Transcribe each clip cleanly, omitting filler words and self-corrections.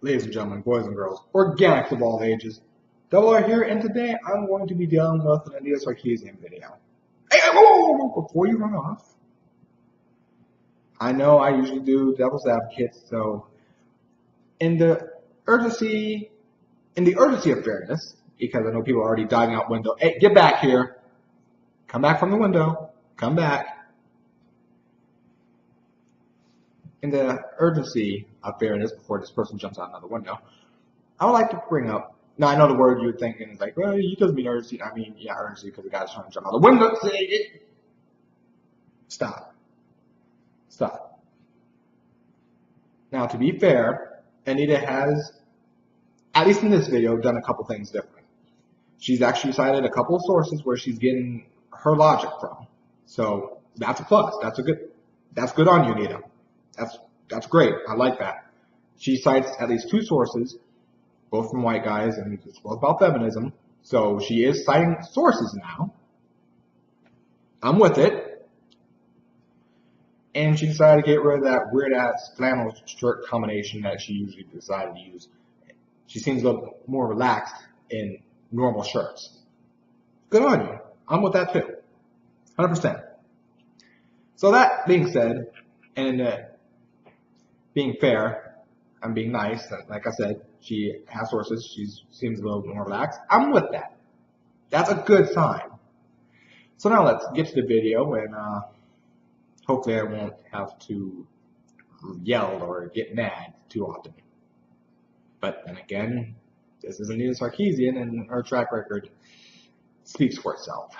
Ladies and gentlemen, boys and girls, organics of all ages, Double are here, and today I'm going to be dealing with an Anita Sarkeesian video. Hey, whoa, before you run off, I know I usually do devil's advocate, so in the urgency of fairness, because I know people are already diving out window. Hey, get back here. Come back from the window. Come back. In the urgency of fairness, before this person jumps out another window, I would like to bring up. Now I know the word you're thinking is like, well, he doesn't mean urgency. I mean, yeah, urgency because the guy's trying to jump out the window. Stop. Stop. Now, to be fair, Anita has, at least in this video, done a couple things different. She's actually cited a couple of sources where she's getting her logic from. So that's a plus. That's good on you, Anita. That's great. I like that. She cites at least two sources, both from white guys, and it's both about feminism. So she is citing sources now. I'm with it. And she decided to get rid of that weird-ass flannel shirt combination that she usually decided to use. She seems a little more relaxed in normal shirts. Good on you. I'm with that too. 100%. So that being said, and being fair, I'm being nice, like I said, she has sources, she seems a little more relaxed. I'm with that. That's a good sign. So now let's get to the video, and hopefully I won't have to yell or get mad too often. But then again, this is Anita Sarkeesian, and her track record speaks for itself.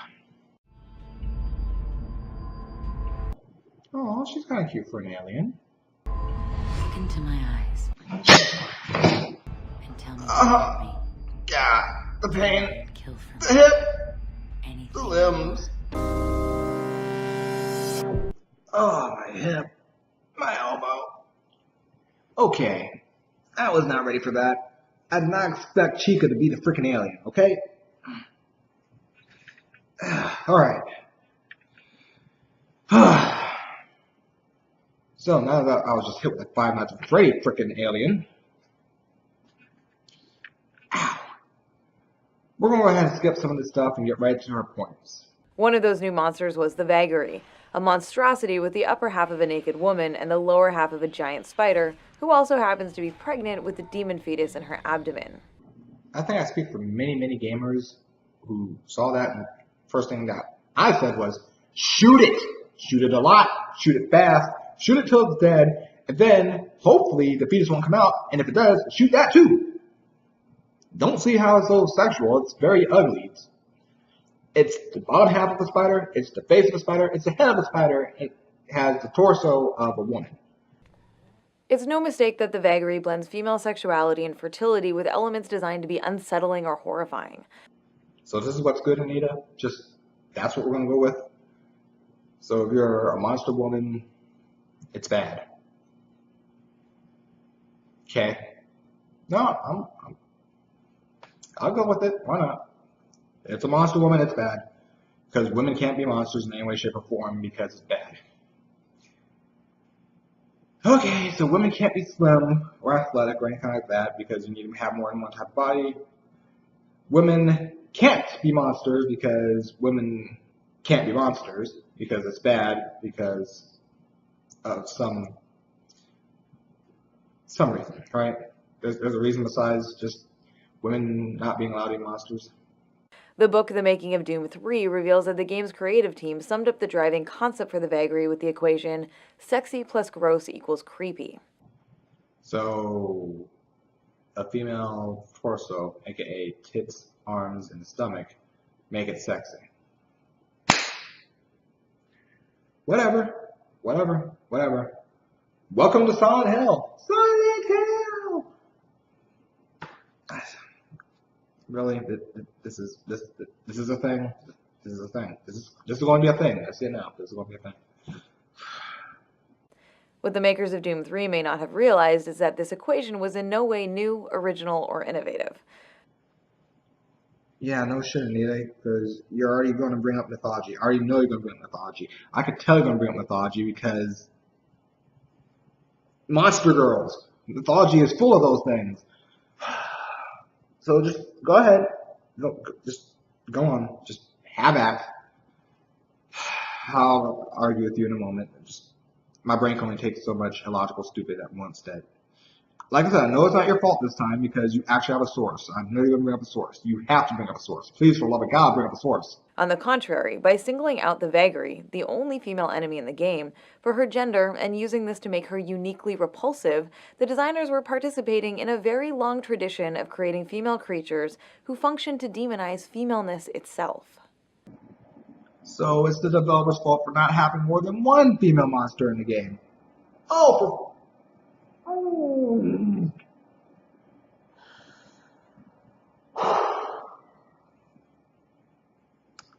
Oh, she's kind of cute for an alien. Look into my eyes and tell me me. God, the pain, Kill for the me. hip, Anything. the limbs. Oh, my hip, my elbow. Okay, I was not ready for that. I did not expect Chica to be the freaking alien, okay? Alright. So now that I was just hit with like 5 Nights at Freddy freaking alien. Ow. We're going to go ahead and skip some of this stuff and get right to our points. One of those new monsters was the vagary, a monstrosity with the upper half of a naked woman and the lower half of a giant spider, who also happens to be pregnant with a demon fetus in her abdomen. I think I speak for many, many gamers who saw that, and the first thing that I said was, shoot it! Shoot it a lot, shoot it fast, shoot it till it's dead, and then, hopefully, the fetus won't come out, and if it does, shoot that too! Don't see how it's so sexual, it's very ugly. It's the bottom half of a spider, it's the face of a spider, it's the head of a spider, it has the torso of a woman. It's no mistake that the vagary blends female sexuality and fertility with elements designed to be unsettling or horrifying. So this is what's good, Anita? That's what we're going to go with? So if you're a monster woman, it's bad. Okay. No, I'll go with it. Why not? It's a monster woman, it's bad. Because women can't be monsters in any way, shape, or form because it's bad. Okay, so women can't be slim or athletic or anything like that because you need to have more than one type of body. Women can't be monsters because women can't be monsters because it's bad because of some reason, right? There's a reason besides just women not being allowed to be monsters. The book The Making of Doom 3 reveals that the game's creative team summed up the driving concept for the vagary with the equation sexy plus gross equals creepy. So, a female torso, aka tits, arms, and stomach, make it sexy. Whatever. Welcome to Silent Hill. Silent Hill! Really? This is a thing? This is a thing. This is going to be a thing. I see it now. This is going to be a thing. What the makers of Doom 3 may not have realized is that this equation was in no way new, original, or innovative. Yeah, no shit, Anita, because you're already going to bring up mythology. I already know you're going to bring up mythology. I could tell you're going to bring up mythology because monster girls. Mythology is full of those things. So just go ahead. Just go on. Just have at it. I'll argue with you in a moment. My brain can only take so much illogical stupid at once that, like I said, I know it's not your fault this time because you actually have a source. I know you're going to bring up a source. You have to bring up a source. Please, for the love of God, bring up a source. On the contrary, by singling out the vagary, the only female enemy in the game, for her gender and using this to make her uniquely repulsive, the designers were participating in a very long tradition of creating female creatures who function to demonize femaleness itself. So it's the developer's fault for not having more than one female monster in the game.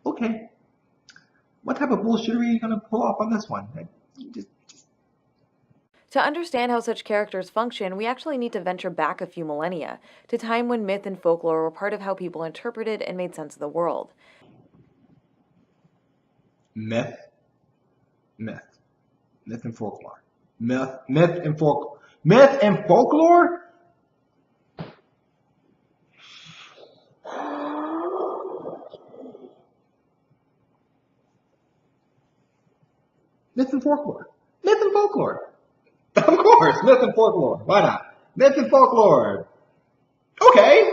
Okay. What type of bullshit are you going to pull off on this one? To understand how such characters function, we actually need to venture back a few millennia, to time when myth and folklore were part of how people interpreted and made sense of the world. Myth and folklore. Myth and folklore. Myth and folklore? Myth and folklore. Myth and folklore. Of course, myth and folklore. Why not? Myth and folklore. Okay,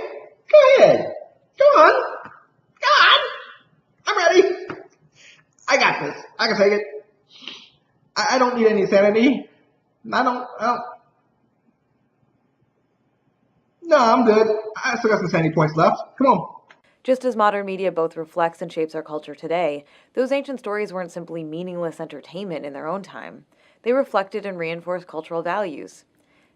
go ahead. Go on. I'm ready. I got this. I can take it. I don't need any sanity. I don't. No, I'm good. I still got some sanity points left. Come on. Just as modern media both reflects and shapes our culture today, those ancient stories weren't simply meaningless entertainment in their own time. They reflected and reinforced cultural values.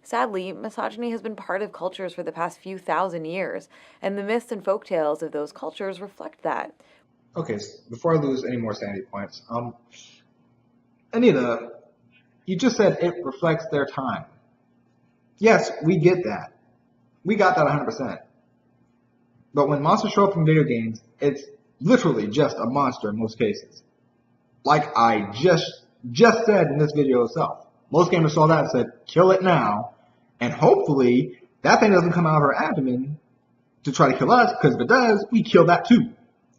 Sadly, misogyny has been part of cultures for the past few thousand years, and the myths and folktales of those cultures reflect that. Okay, so before I lose any more sanity points, Anita, you just said it reflects their time. Yes, we get that. We got that 100%. But when monsters show up in video games, it's literally just a monster in most cases. Like I just said in this video itself. Most gamers saw that and said, kill it now. And hopefully, that thing doesn't come out of her abdomen to try to kill us, because if it does, we kill that too.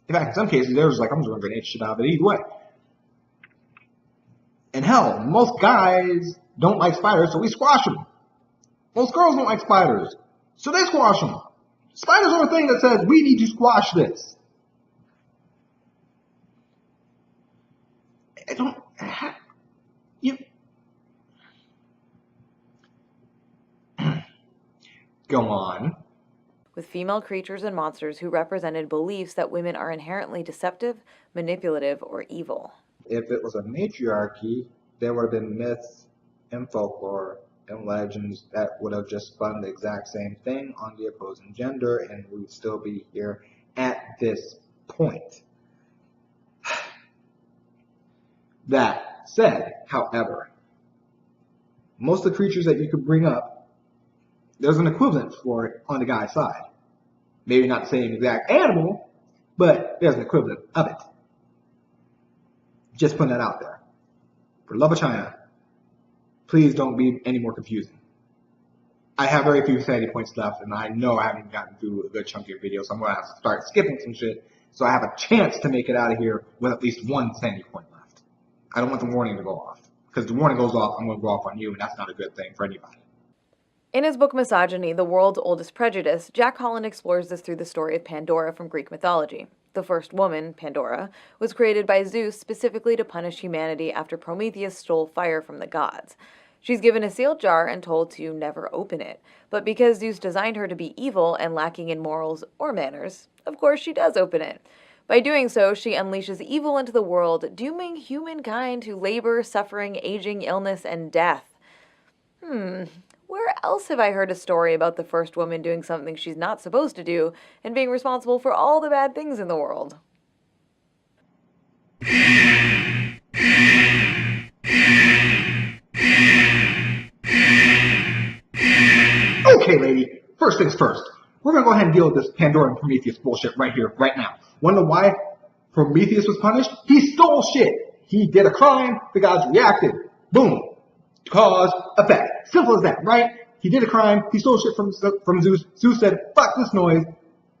In fact, in some cases, they're just like, I'm just going to grenade shit out of it either way. And hell, most guys don't like spiders, so we squash them. Most girls don't like spiders, so they squash them. Spiders are a thing that says, we need to squash this. I don't... You... Go on. With female creatures and monsters who represented beliefs that women are inherently deceptive, manipulative, or evil. If it was a matriarchy, there would have been myths and folklore and legends that would have just spun the exact same thing on the opposing gender, and we would still be here at this point. That said, however, most of the creatures that you could bring up, there's an equivalent for it on the guy's side. Maybe not the same exact animal, but there's an equivalent of it. Just putting that out there. For the love of China, please don't be any more confusing. I have very few sanity points left, and I know I haven't even gotten through a good chunk of your video, so I'm going to have to start skipping some shit so I have a chance to make it out of here with at least one sanity point left. I don't want the warning to go off, because if the warning goes off, I'm going to go off on you, and that's not a good thing for anybody. In his book Misogyny, The World's Oldest Prejudice, Jack Holland explores this through the story of Pandora from Greek mythology. The first woman, Pandora, was created by Zeus specifically to punish humanity after Prometheus stole fire from the gods. She's given a sealed jar and told to never open it, but because Zeus designed her to be evil and lacking in morals or manners, of course she does open it. By doing so, she unleashes evil into the world, dooming humankind to labor, suffering, aging, illness, and death. Where else have I heard a story about the first woman doing something she's not supposed to do and being responsible for all the bad things in the world? Okay, lady, first things first. We're going to go ahead and deal with this Pandora and Prometheus bullshit right here, right now. Want to know why Prometheus was punished? He stole shit. He did a crime, the gods reacted. Boom. Cause, effect. Simple as that, right? he did a crime, he stole shit from Zeus. Zeus said, fuck this noise,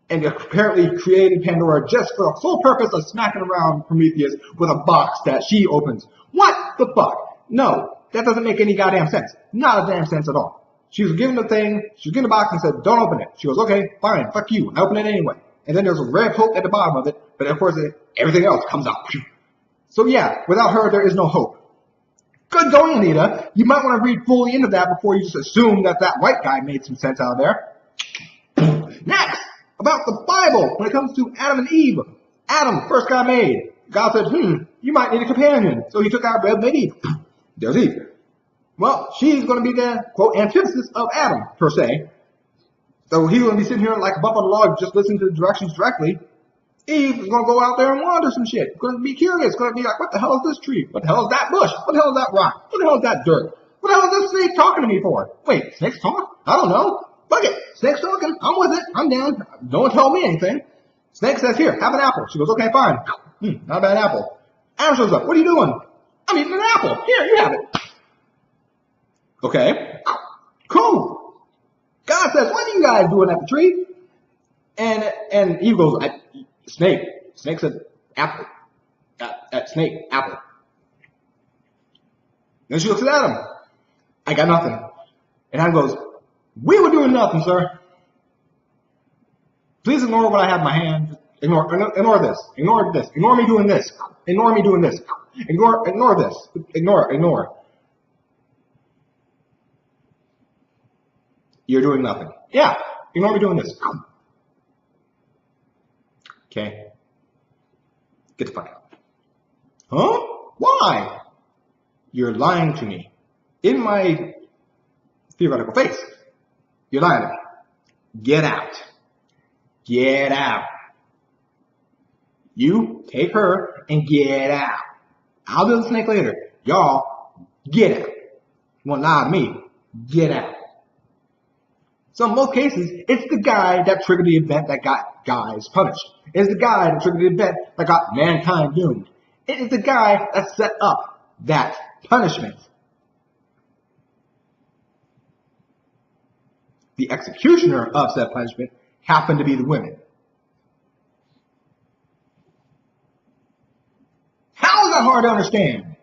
and apparently created Pandora just for the sole purpose of smacking around Prometheus with a box that she opens. What the fuck? No, that doesn't make any goddamn sense. Not a damn sense at all. She was given the thing, she was given the box and said, don't open it. She goes, okay, fine, fuck you, I open it anyway. And then there's a red hope at the bottom of it, but of course everything else comes out. So yeah, without her there is no hope. Good going, Anita. You might want to read fully into that before you just assume that that white guy made some sense out of there. Next, about the Bible when it comes to Adam and Eve. Adam, first guy made. God said, you might need a companion. So he took out bread and made Eve. There's Eve. Well, she's going to be the, quote, antithesis of Adam, per se. So he's going to be sitting here like a bump on the log just listening to the directions directly. Eve is going to go out there and wander some shit. Going to be curious. Going to be like, what the hell is this tree? What the hell is that bush? What the hell is that rock? What the hell is that dirt? What the hell is this snake talking to me for? Wait, snakes talk? I don't know. Fuck it. Snake's talking. I'm with it. I'm down. Don't tell me anything. Snake says, here, have an apple. She goes, okay, fine. Not a bad apple. Adam shows up. What are you doing? I'm eating an apple. Here, you have it. Okay. Cool. God says, what are you guys doing at the tree? And Eve goes, snake. Snake said, apple. Snake, apple. Then she looks at Adam. I got nothing. And Adam goes, we were doing nothing, sir. Please ignore what I have in my hand. Ignore this. Ignore this. Ignore me doing this. Ignore me doing this. Ignore this. Ignore. You're doing nothing. Yeah. Ignore me doing this. Okay. Get the fuck out. Huh? Why? You're lying to me. In my theoretical face. You're lying to me. Get out. Get out. You take her and get out. I'll do the snake later. Y'all, get out. You want to lie to me? Get out. So in most cases, it's the guy that triggered the event that got guys punished. It's the guy that triggered the event that got mankind doomed. It is the guy that set up that punishment. The executioner of said punishment happened to be the women. How is that hard to understand?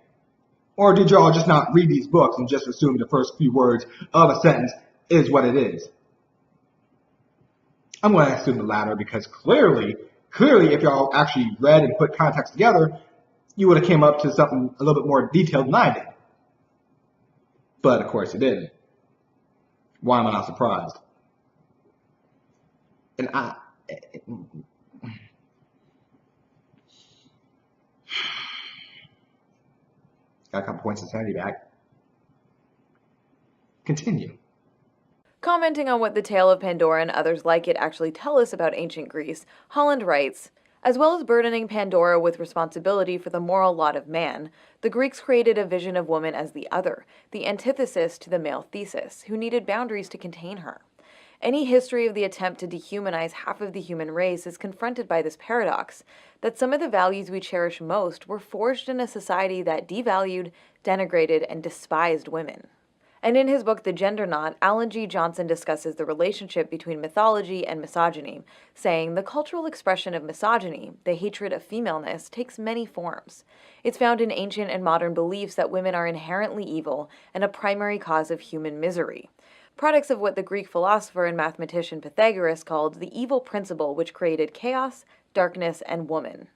Or did y'all just not read these books and just assume the first few words of a sentence is what it is? I'm going to assume the latter because clearly, if y'all actually read and put context together, you would have came up to something a little bit more detailed than I did. But of course you didn't. Why am I not surprised? And got a couple points of sanity back. Continue. Commenting on what the tale of Pandora and others like it actually tell us about ancient Greece, Holland writes, as well as burdening Pandora with responsibility for the moral lot of man, the Greeks created a vision of woman as the other, the antithesis to the male thesis, who needed boundaries to contain her. Any history of the attempt to dehumanize half of the human race is confronted by this paradox, that some of the values we cherish most were forged in a society that devalued, denigrated, and despised women. And in his book, The Gender Knot, Alan G. Johnson discusses the relationship between mythology and misogyny, saying the cultural expression of misogyny, the hatred of femaleness, takes many forms. It's found in ancient and modern beliefs that women are inherently evil and a primary cause of human misery, products of what the Greek philosopher and mathematician Pythagoras called the evil principle which created chaos, darkness, and woman.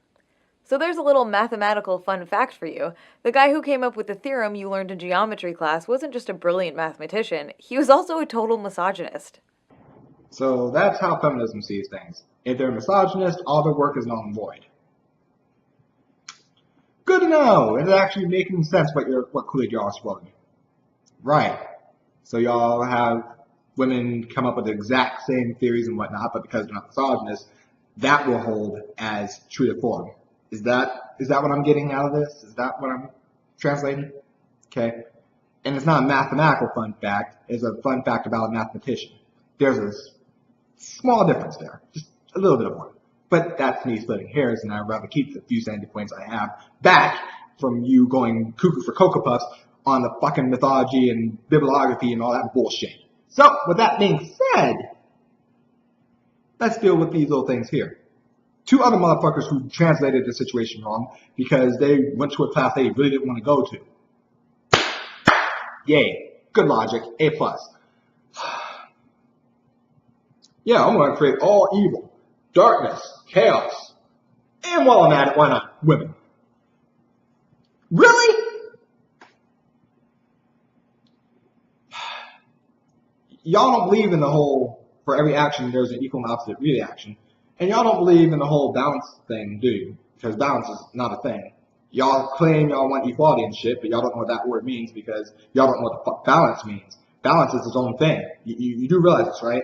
So there's a little mathematical fun fact for you. The guy who came up with the theorem you learned in geometry class wasn't just a brilliant mathematician, he was also a total misogynist. So that's how feminism sees things. If they're misogynist, all their work is null and void. Good to know. It's actually making sense what Kool-Aid y'all are swallowing. Right. So y'all have women come up with the exact same theories and whatnot, but because they're not misogynist, that will hold as true to form. Is that what I'm getting out of this? Is that what I'm translating? Okay. And it's not a mathematical fun fact. It's a fun fact about a mathematician. There's a small difference there. Just a little bit of one. But that's me splitting hairs, and I'd rather keep the few sanity points I have back from you going cuckoo for Cocoa Puffs on the fucking mythology and bibliography and all that bullshit. So, with that being said, let's deal with these little things here. 2 other motherfuckers who translated the situation wrong because they went to a class they really didn't want to go to. Yay. Good logic. A+. Yeah, I'm going to create all evil, darkness, chaos. And while I'm at it, why not women? Really? Y'all don't believe in the whole, for every action there's an equal and opposite reaction. And y'all don't believe in the whole balance thing, do you? Because balance is not a thing. Y'all claim y'all want equality and shit, but y'all don't know what that word means because y'all don't know what the fuck balance means. Balance is its own thing. You do realize this, right?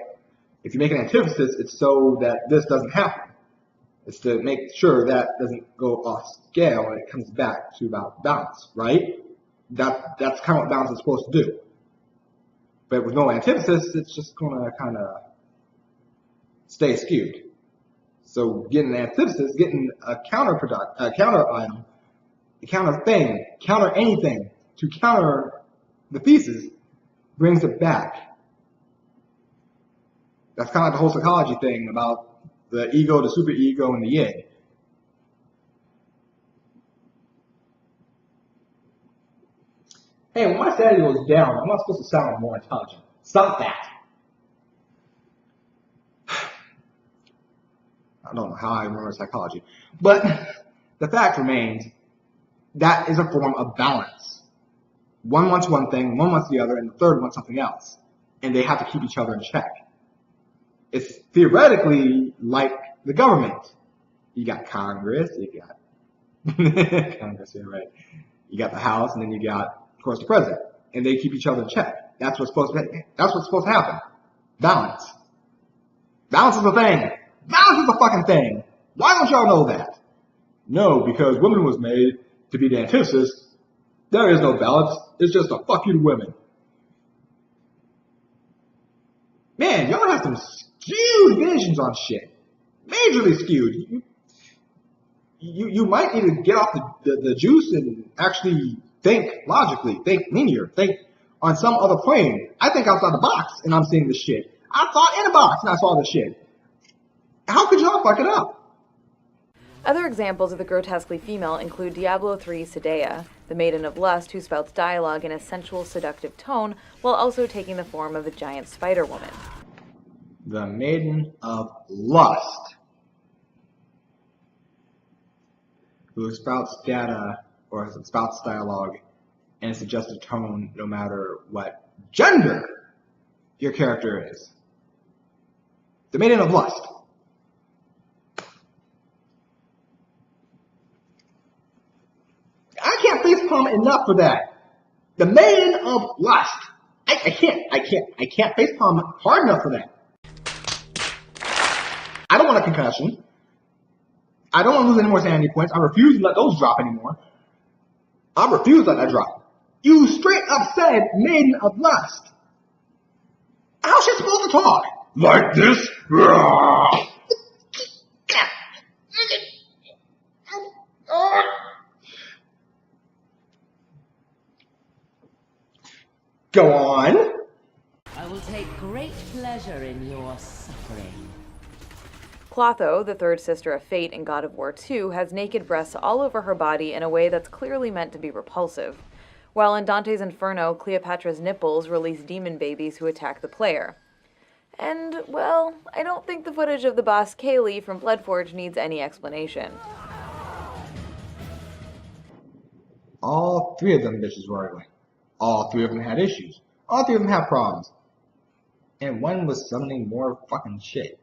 If you make an antithesis, it's so that this doesn't happen. It's to make sure that doesn't go off scale when it comes back to about balance, right? That's kind of what balance is supposed to do. But with no antithesis, it's just going to kind of stay skewed. So getting an antithesis, getting a counter item, a counter thing, counter anything to counter the thesis brings it back. That's kind of like the whole psychology thing about the ego, the superego, and the yin. Hey, when my sanity goes down, I'm not supposed to sound more intelligent. Stop that. I don't know how I remember psychology. But the fact remains, that is a form of balance. One wants one thing, one wants the other, and the third wants something else. And they have to keep each other in check. It's theoretically like the government. You got Congress, you got Congress, yeah, right. You got the House, and then you got, of course, the president. And they keep each other in check. That's what's supposed to happen. Balance. Balance is a thing. Balance is a fucking thing. Why don't y'all know that? No, because women was made to be the antithesis. There is no balance. It's just a fuck you to women. Man, y'all have some skewed visions on shit. Majorly skewed. You might need to get off the juice and actually think logically, think linear, think on some other plane. I think outside the box and I'm seeing this shit. I thought in a box and I saw this shit. How could y'all fuck it up? Other examples of the grotesquely female include Diablo III Sedea, the Maiden of Lust who spouts dialogue in a sensual, seductive tone while also taking the form of a giant spider woman. The Maiden of Lust, who spouts data or spouts dialogue in a suggestive tone no matter what gender your character is. The Maiden of Lust. I can't facepalm enough for that. The Maiden of Lust. I can't facepalm hard enough for that. I don't want a concussion. I don't want to lose any more sanity points. I refuse to let those drop anymore. I refuse to let that drop. You straight up said Maiden of Lust. How's she supposed to talk? Like this? Go on. I will take great pleasure in your suffering. Clotho, the third sister of Fate and God of War 2, has naked breasts all over her body in a way that's clearly meant to be repulsive. While in Dante's Inferno, Cleopatra's nipples release demon babies who attack the player. And, well, I don't think the footage of the boss Kaylee from Bloodforge needs any explanation. All 3 of them bitches were ugly. All 3 of them had issues. All 3 of them had problems. And one was summoning more fucking shit.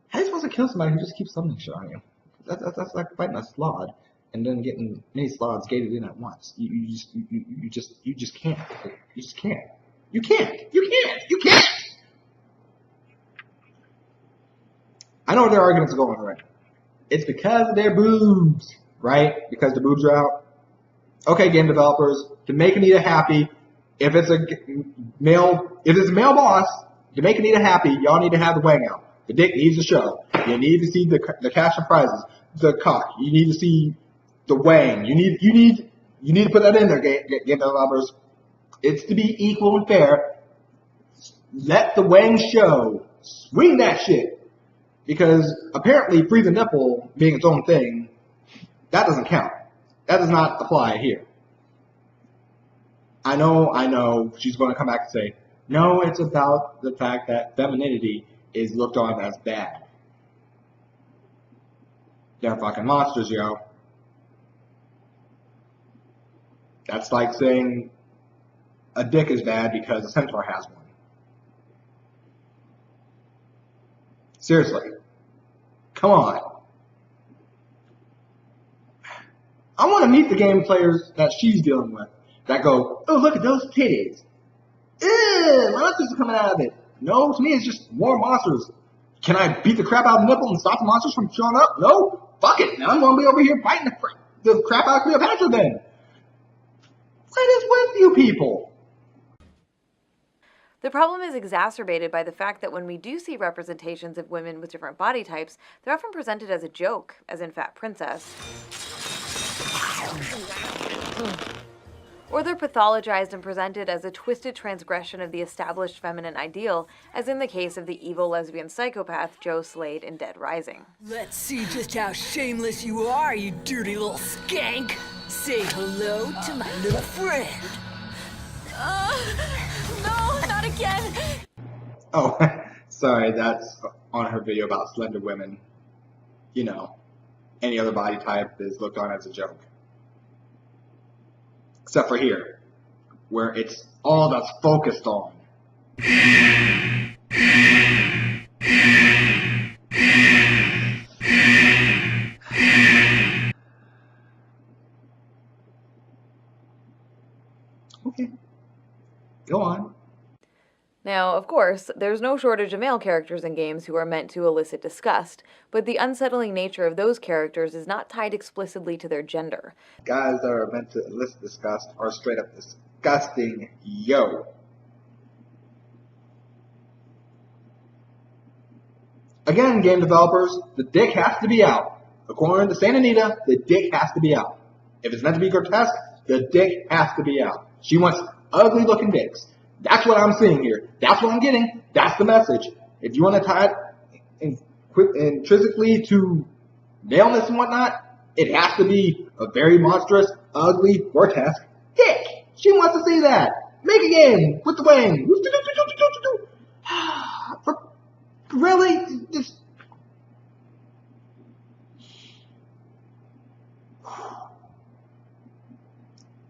How are you supposed to kill somebody who just keeps summoning shit on you? That's like fighting a slod and then getting many slods gated in at once. You just can't. You just can't. You can't. I know where their arguments are going right. It's because of their boobs, right? Because the boobs are out. Okay, game developers, to make Anita happy, if it's a male boss, to make Anita happy, y'all need to have the wang out. The dick needs to show. You need to see the cash and prizes, the cock. You need to see the wang. You need to put that in there, game developers. It's to be equal and fair. let the wang show. Swing that shit. Because apparently free the nipple being its own thing, that doesn't count. That does not apply here. I know, she's going to come back and say, no, it's about the fact that femininity is looked on as bad. They're fucking monsters, yo. That's like saying a dick is bad because a centaur has one. Seriously. Come on. I want to meet the game players that she's dealing with that go, oh, look at those titties. Ew, monsters are coming out of it. No, to me it's just more monsters. Can I beat the crap out of the nipple and stop the monsters from showing up? No. Fuck it. Now I'm going to be over here fighting the crap out of Cleopatra then. What is with you people? The problem is exacerbated by the fact that when we do see representations of women with different body types, they're often presented as a joke, as in Fat Princess. Or they're pathologized and presented as a twisted transgression of the established feminine ideal, as in the case of the evil lesbian psychopath Joe Slade in Dead Rising. Let's see just how shameless you are, you dirty little skank! Say hello to my little friend! No, not again! Oh, sorry, that's on her video about slender women. You know, any other body type is looked on as a joke. Except for here, where it's all that's focused on. Okay, go on. Now, of course, there's no shortage of male characters in games who are meant to elicit disgust, but the unsettling nature of those characters is not tied explicitly to their gender. Guys that are meant to elicit disgust are straight up disgusting, yo. Again, game developers, the dick has to be out. According to Saint Anita, the dick has to be out. If it's meant to be grotesque, the dick has to be out. She wants ugly looking dicks. That's what I'm seeing here. That's what I'm getting. That's the message. If you want to tie it intrinsically to maleness and whatnot, it has to be a very monstrous, ugly, grotesque dick. She wants to see that. Make a game with the wing. Really? Just...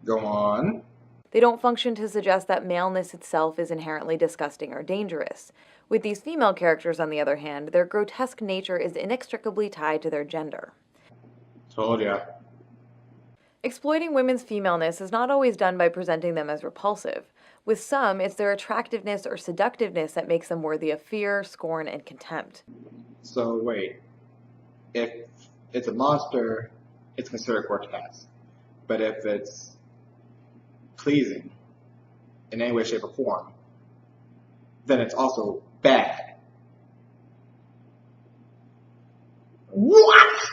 Go on. They don't function to suggest that maleness itself is inherently disgusting or dangerous. With these female characters, on the other hand, their grotesque nature is inextricably tied to their gender. Told ya. Exploiting women's femaleness is not always done by presenting them as repulsive. With some, it's their attractiveness or seductiveness that makes them worthy of fear, scorn, and contempt. So wait, if it's a monster, it's considered grotesque. But if it's pleasing in any way, shape, or form, then it's also bad. What?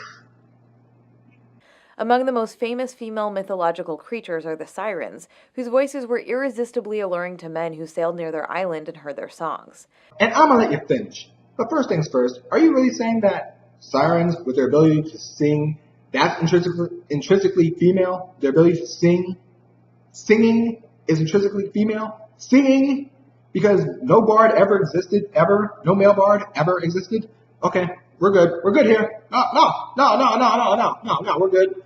Among the most famous female mythological creatures are the sirens, whose voices were irresistibly alluring to men who sailed near their island and heard their songs. And I'm gonna let you finish. But first things first, are you really saying that sirens, with their ability to sing, that's intrinsically female? Their ability to singing is intrinsically female? Singing? Because no bard ever existed, ever? No male bard ever existed? Okay, we're good. We're good here. No, we're good.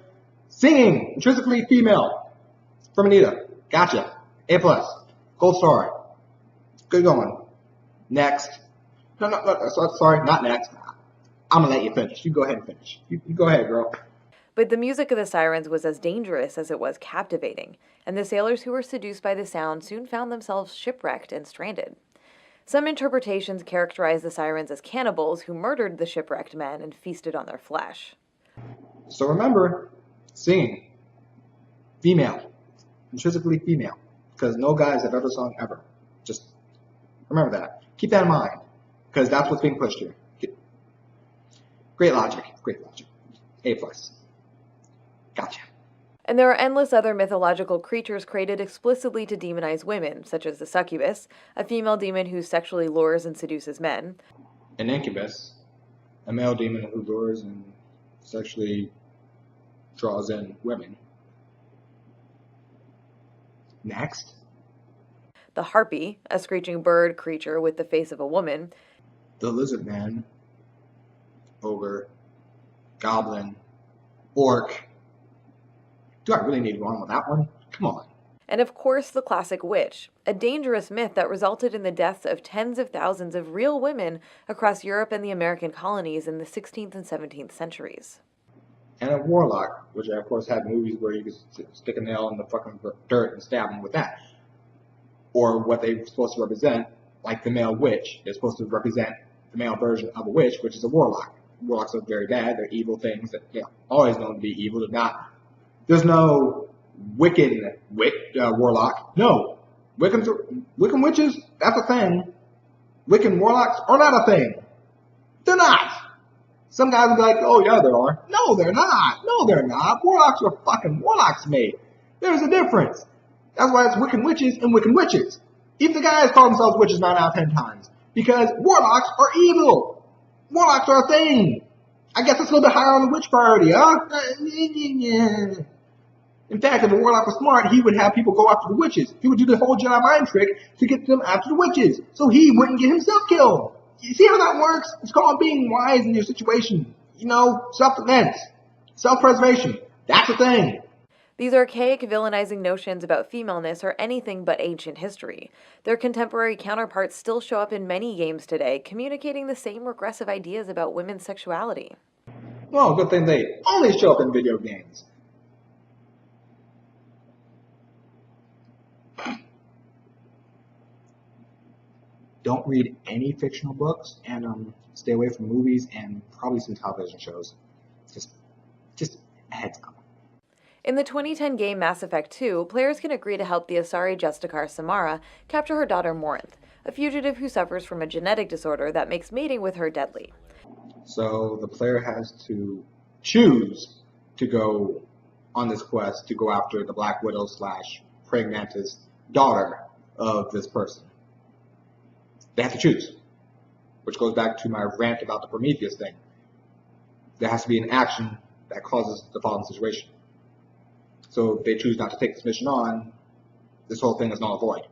Singing, intrinsically female. From Anita. Gotcha. A+. Gold star. Good going. Next. No, sorry, not next. I'm gonna let you finish. You go ahead and finish. You go ahead, girl. But the music of the sirens was as dangerous as it was captivating, and the sailors who were seduced by the sound soon found themselves shipwrecked and stranded. Some interpretations characterize the sirens as cannibals who murdered the shipwrecked men and feasted on their flesh. So remember, singing, female, intrinsically female, because no guys have ever sung ever. Just remember that. Keep that in mind, because that's what's being pushed here. Great logic. A+. Gotcha. And there are endless other mythological creatures created explicitly to demonize women, such as the succubus, a female demon who sexually lures and seduces men. An incubus, a male demon who lures and sexually draws in women. Next. The harpy, a screeching bird creature with the face of a woman. The lizard man, ogre, goblin, orc. Do I really need one with that one? Come on. And of course, the classic witch, a dangerous myth that resulted in the deaths of tens of thousands of real women across Europe and the American colonies in the 16th and 17th centuries. And a warlock, which I of course had movies where you could stick a nail in the fucking dirt and stab them with that. Or what they're supposed to represent, like the male witch, they're supposed to represent the male version of a witch, which is a warlock. Warlocks are very bad, they're evil things that they're always known to be evil. There's no Wiccan warlock. No. Wiccan witches, that's a thing. Wiccan warlocks are not a thing. They're not. Some guys will be like, oh yeah, there are. No, they're not. No, they're not. Warlocks are fucking warlocks, mate. There's a difference. That's why it's Wiccan witches and Wiccan witches. Even the guys call themselves witches 9 out of 10 times. Because warlocks are evil. Warlocks are a thing. I guess it's a little bit higher on the witch priority, huh? In fact, if a warlock was smart, he would have people go after the witches. He would do the whole Jedi mind trick to get them after the witches, so he wouldn't get himself killed. You see how that works? It's called being wise in your situation. You know, self-defense, self-preservation. That's a thing. These archaic, villainizing notions about femaleness are anything but ancient history. Their contemporary counterparts still show up in many games today, communicating the same regressive ideas about women's sexuality. Well, good thing they only show up in video games. Don't read any fictional books, and stay away from movies and probably some television shows. Just a heads up. In the 2010 game Mass Effect 2, players can agree to help the Asari Justicar Samara capture her daughter Morinth, a fugitive who suffers from a genetic disorder that makes mating with her deadly. So the player has to choose to go on this quest to go after the Black Widow / Praying Mantis daughter of this person. They have to choose, which goes back to my rant about the Prometheus thing. There has to be an action that causes the following situation. So if they choose not to take this mission on, this whole thing is null and void.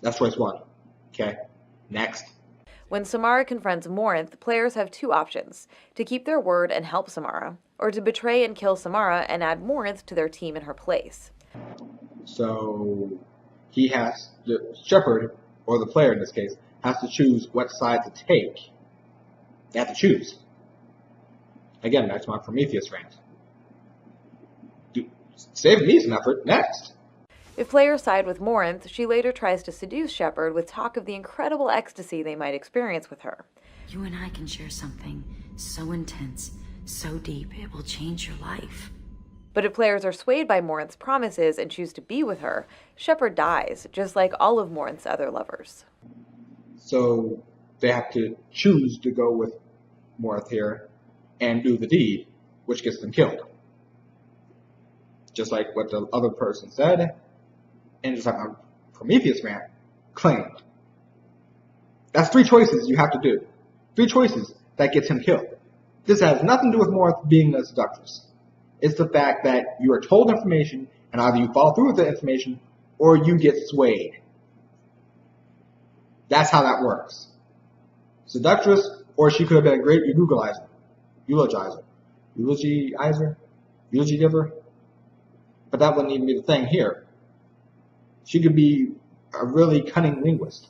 That's choice 1. Okay, next. When Samara confronts Morinth, players have 2 options: to keep their word and help Samara, or to betray and kill Samara and add Morinth to their team in her place. So the Shepard, or the player in this case, has to choose what side to take. They have to choose. Again, back to my Prometheus rant. Save me some effort. Next. If players side with Morinth, she later tries to seduce Shepard with talk of the incredible ecstasy they might experience with her. You and I can share something so intense, so deep, it will change your life. But if players are swayed by Morinth's promises and choose to be with her, Shepard dies, just like all of Morinth's other lovers. So they have to choose to go with Morinth here and do the deed, which gets them killed. Just like what the other person said, and just like my Prometheus rant claimed. That's 3 choices you have to do. 3 choices that gets him killed. This has nothing to do with Morinth being a seductress. It's the fact that you are told information, and either you follow through with the information, or you get swayed. That's how that works. Seductress, or she could have been a great eulogizer, eulogy giver. But that wouldn't even be the thing here. She could be a really cunning linguist.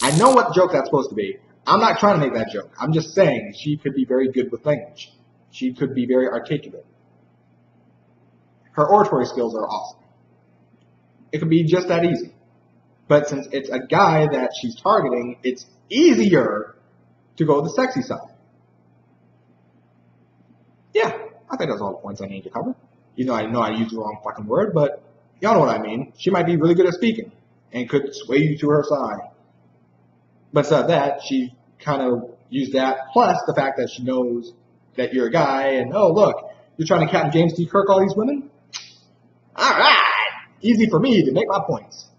I know what joke that's supposed to be. I'm not trying to make that joke. I'm just saying she could be very good with language. She could be very articulate. Her oratory skills are awesome. It could be just that easy. But since it's a guy that she's targeting, it's easier to go the sexy side. Yeah, I think that's all the points I need to cover. You know I used the wrong fucking word, but y'all know what I mean. She might be really good at speaking and could sway you to her side. But instead of that, she kind of used that, plus the fact that she knows that you're a guy, and oh look, You're trying to Captain James D. Kirk all these women? Alright! Easy for me to make my points.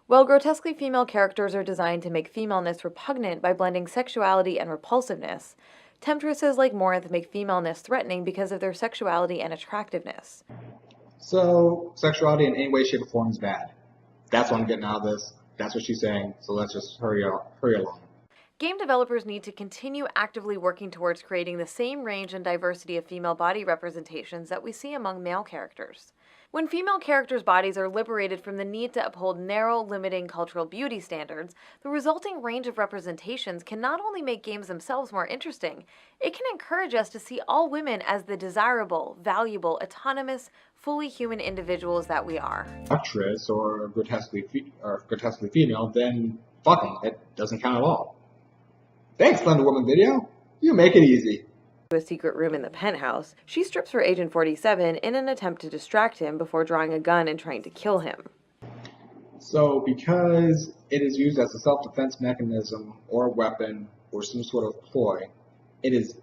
While grotesquely female characters are designed to make femaleness repugnant by blending sexuality and repulsiveness, temptresses like Morinth make femaleness threatening because of their sexuality and attractiveness. So, sexuality in any way, shape, or form is bad. That's what I'm getting out of this. That's what she's saying, so let's just hurry along. Game developers need to continue actively working towards creating the same range and diversity of female body representations that we see among male characters. When female characters' bodies are liberated from the need to uphold narrow, limiting cultural beauty standards, the resulting range of representations can not only make games themselves more interesting, it can encourage us to see all women as the desirable, valuable, autonomous, fully human individuals that we are. Actress or grotesquely female, then fuck 'em. It doesn't count at all. Thanks, Slender Woman Video. You make it easy. To a secret room in the penthouse, she strips for Agent 47 in an attempt to distract him before drawing a gun and trying to kill him. So, because it is used as a self-defense mechanism or a weapon or some sort of ploy, it is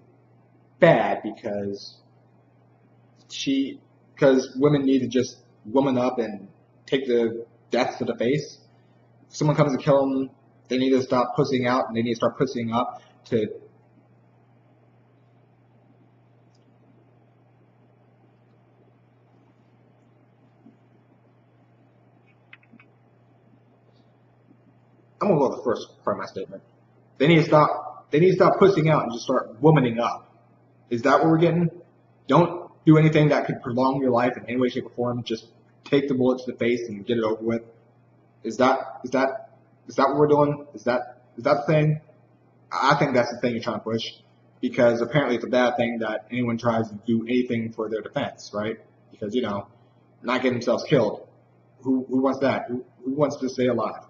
bad because women need to just woman up and take the death to the face. If someone comes to kill them, they need to stop pussying out and they need to start pussying up to I'm gonna go with the first part of my statement. They need to stop pushing out and just start womaning up. Is that what we're getting? Don't do anything that could prolong your life in any way, shape, or form. Just take the bullet to the face and get it over with. Is that what we're doing? Is that the thing? I think that's the thing you're trying to push, because apparently it's a bad thing that anyone tries to do anything for their defense, right? Because not getting themselves killed. Who wants that? Who wants to stay alive?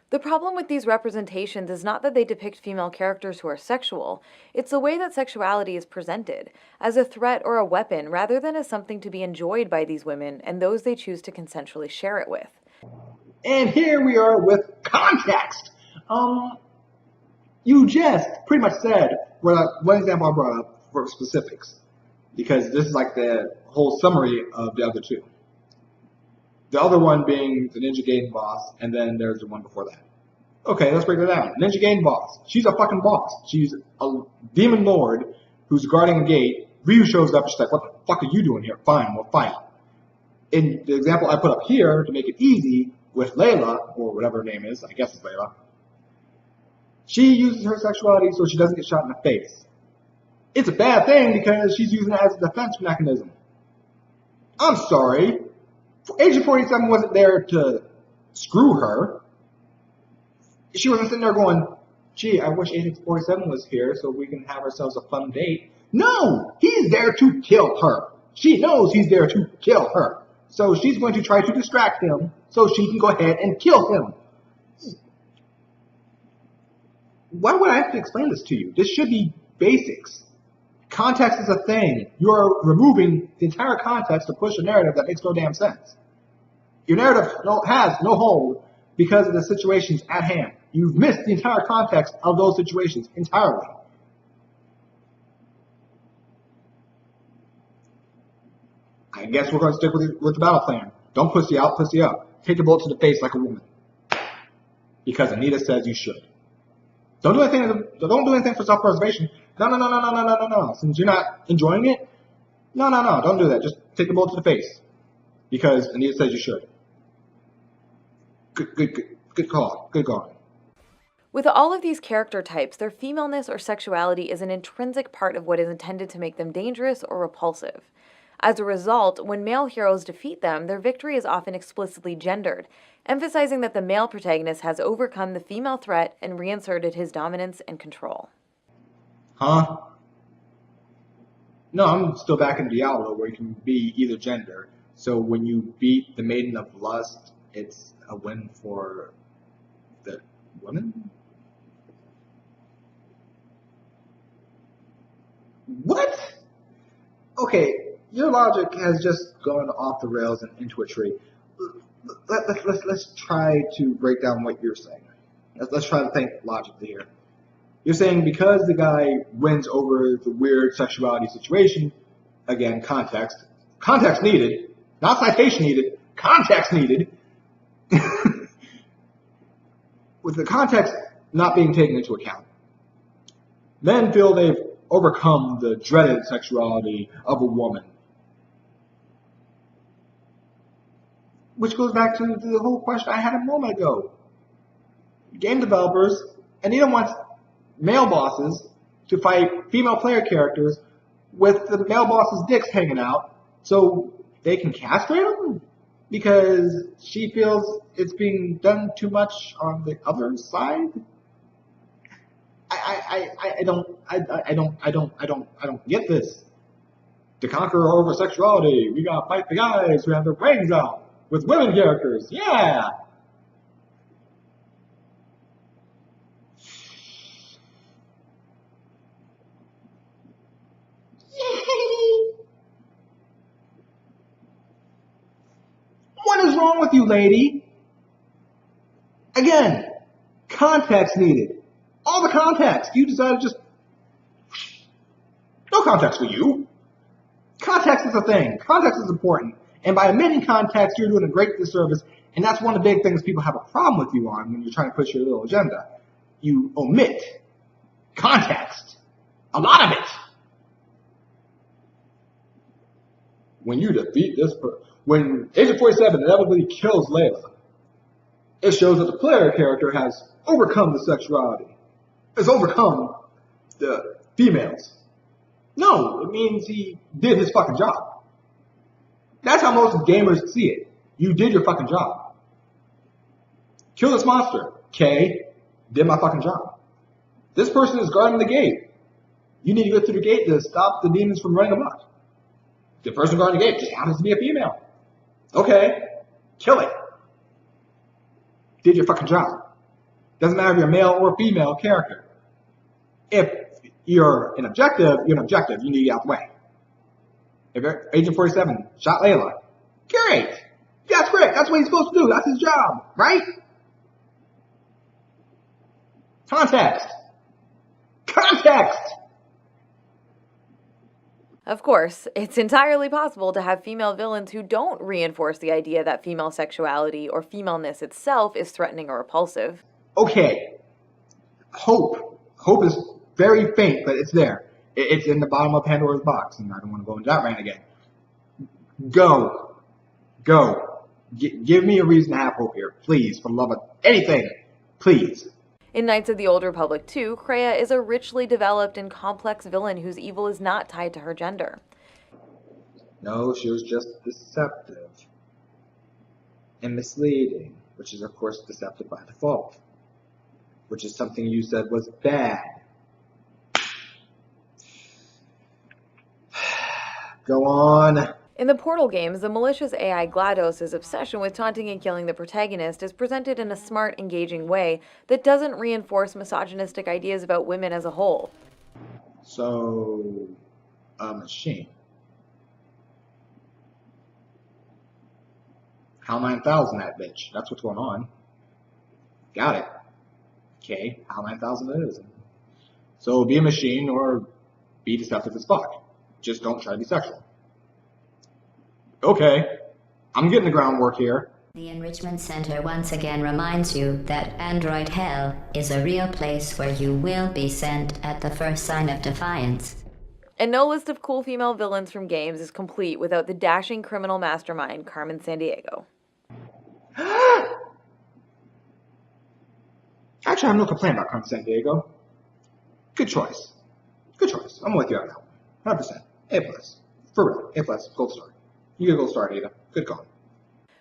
The problem with these representations is not that they depict female characters who are sexual, it's the way that sexuality is presented, as a threat or a weapon rather than as something to be enjoyed by these women and those they choose to consensually share it with. And here we are with context. You just pretty much said one example I brought up for specifics, because this is like the whole summary of the other two. The other one being the Ninja Gaiden boss, and then there's the one before that. Okay, let's break it down. Ninja Gaiden boss. She's a fucking boss. She's a demon lord who's guarding a gate. Ryu shows up and she's like, what the fuck are you doing here? Fine, we'll fight. In the example I put up here, to make it easy, with Layla, or whatever her name is, I guess it's Layla, she uses her sexuality so she doesn't get shot in the face. It's a bad thing because she's using it as a defense mechanism. I'm sorry. Agent 47 wasn't there to screw her. She wasn't sitting there going, gee, I wish Agent 47 was here so we can have ourselves a fun date. No! He's there to kill her. She knows he's there to kill her. So she's going to try to distract him so she can go ahead and kill him. Why would I have to explain this to you? This should be basics. Context is a thing. You're removing the entire context to push a narrative that makes no damn sense. Your narrative has no hold because of the situations at hand. You've missed the entire context of those situations entirely. I guess we're going to stick with the battle plan. Don't pussy out, pussy up. Take the bullet to the face like a woman. Because Anita says you should. Don't do anything for self-preservation. No. Since you're not enjoying it, no. Don't do that. Just take the bullet to the face. Because Anita says you should. Good call. Good call. With all of these character types, their femaleness or sexuality is an intrinsic part of what is intended to make them dangerous or repulsive. As a result, when male heroes defeat them, their victory is often explicitly gendered, emphasizing that the male protagonist has overcome the female threat and reinserted his dominance and control. Huh? No, I'm still back in Diablo where you can be either gender. So when you beat the Maiden of Lust, it's a win for the woman? What? Okay, your logic has just gone off the rails and into a tree. Let's try to break down what you're saying. Let's try to think logically here. You're saying because the guy wins over the weird sexuality situation, again, context needed, not citation needed, context needed, with the context not being taken into account. Men feel they've overcome the dreaded sexuality of a woman. Which goes back to the whole question I had a moment ago. Game developers, Anita wants male bosses to fight female player characters with the male boss's dicks hanging out so they can castrate them? Because she feels it's being done too much on the other side? I don't get this. To conquer over sexuality, we gotta fight the guys who have their brains out with women characters. Yeah. What is wrong with you, lady? Again, context needed. All the context. You decided just... No context for you. Context is a thing. Context is important. And by omitting context, you're doing a great disservice. And that's one of the big things people have a problem with you on when you're trying to push your little agenda. You omit context. A lot of it. When you defeat this person... When Agent 47 inevitably kills Layla, it shows that the player character has overcome the sexuality, has overcome the females. No, it means he did his fucking job. That's how most gamers see it. You did your fucking job. Kill this monster. Okay, did my fucking job. This person is guarding the gate. You need to go through the gate to stop the demons from running amok. The person guarding the gate just happens to be a female. Okay, kill it. Did your fucking job. Doesn't matter if you're a male or female character. If you're an objective, you're an objective. You need to get out the way. If you're Agent 47 shot Layla, great. That's great. That's what he's supposed to do. That's his job, right? Context. Context. Of course, it's entirely possible to have female villains who don't reinforce the idea that female sexuality or femaleness itself is threatening or repulsive. Okay. Hope. Hope is very faint, but it's there. It's in the bottom of Pandora's box, and I don't want to go into that rant again. Go. Give me a reason to have hope here, please, for the love of anything, please. In Knights of the Old Republic 2, Kreia is a richly developed and complex villain whose evil is not tied to her gender. No, she was just deceptive and misleading, which is, of course, deceptive by default, which is something you said was bad. Go on. In the Portal games, the malicious AI GLaDOS' obsession with taunting and killing the protagonist is presented in a smart, engaging way that doesn't reinforce misogynistic ideas about women as a whole. So, a machine. HAL 9000 that bitch. That's what's going on. Got it. Okay, HAL 9000 it is. So be a machine or be deceptive as fuck. Just don't try to be sexual. Okay, I'm getting the groundwork here. The Enrichment Center once again reminds you that Android Hell is a real place where you will be sent at the first sign of defiance. And no list of cool female villains from games is complete without the dashing criminal mastermind Carmen Sandiego. Actually, I have no complaint about Carmen Sandiego. Good choice. Good choice. I'm with you on that one. 100%. A+. For real. A+. Gold star. You get a gold star, Anita. Good call.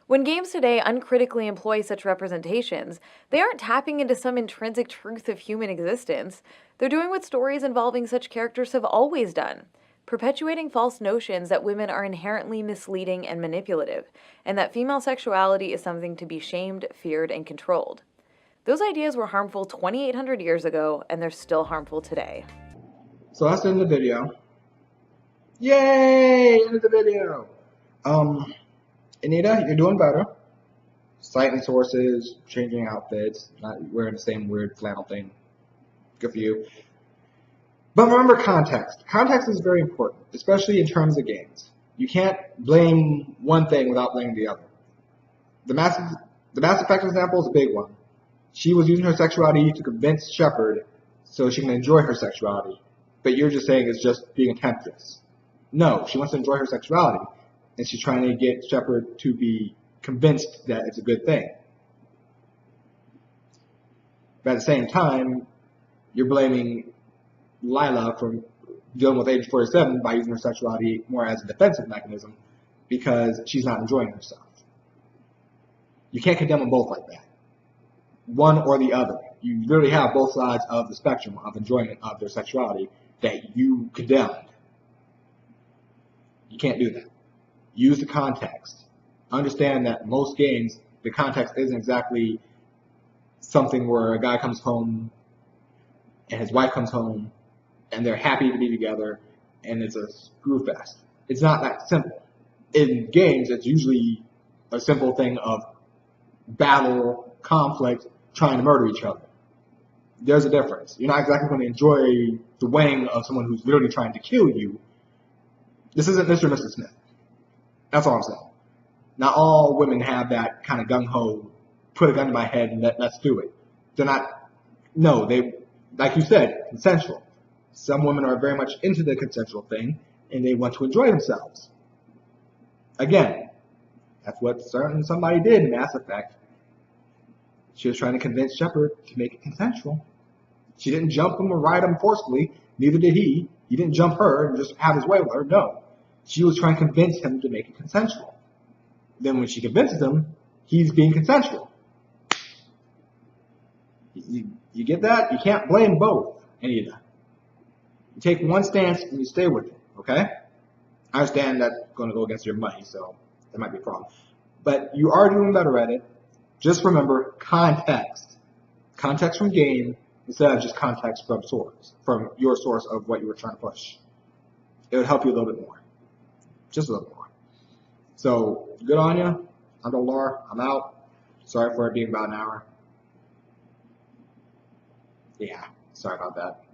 When games today uncritically employ such representations, they aren't tapping into some intrinsic truth of human existence. They're doing what stories involving such characters have always done, perpetuating false notions that women are inherently misleading and manipulative, and that female sexuality is something to be shamed, feared, and controlled. Those ideas were harmful 2,800 years ago, and they're still harmful today. So that's the end of the video. Yay! End of the video. Anita, you're doing better. Citing sources, changing outfits, not wearing the same weird flannel thing. Good for you. But remember context. Context is very important, especially in terms of games. You can't blame one thing without blaming the other. The Mass Effect example is a big one. She was using her sexuality to convince Shepard so she can enjoy her sexuality. But you're just saying it's just being a temptress. No, she wants to enjoy her sexuality. And she's trying to get Shepard to be convinced that it's a good thing. But at the same time, you're blaming Lila for dealing with Agent 47 by using her sexuality more as a defensive mechanism because she's not enjoying herself. You can't condemn them both like that. One or the other. You literally have both sides of the spectrum of enjoyment of their sexuality that you condemned. You can't do that. Use the context. Understand that most games, the context isn't exactly something where a guy comes home and his wife comes home and they're happy to be together and it's a screw fest. It's not that simple. In games, it's usually a simple thing of battle, conflict, trying to murder each other. There's a difference. You're not exactly going to enjoy the weighing of someone who's literally trying to kill you. This isn't Mr. and Mrs. Smith. That's all I'm saying. Not all women have that kind of gung-ho, put a gun to my head and let's do it. They're not, no, they, like you said, consensual. Some women are very much into the consensual thing and they want to enjoy themselves. Again, that's what somebody did in Mass Effect. She was trying to convince Shepard to make it consensual. She didn't jump him or ride him forcefully. Neither did he. He didn't jump her and just have his way with her. No. She was trying to convince him to make it consensual. Then when she convinces him, he's being consensual. You get that? You can't blame both, Anita. You take one stance and you stay with it, okay? I understand that's going to go against your money, so that might be a problem. But you are doing better at it. Just remember context. Context from game instead of just context from source, from your source of what you were trying to push. It would help you a little bit more. Just a little more. So, good on you. I'm Dolar. I'm out. Sorry for it being about an hour. Yeah, sorry about that.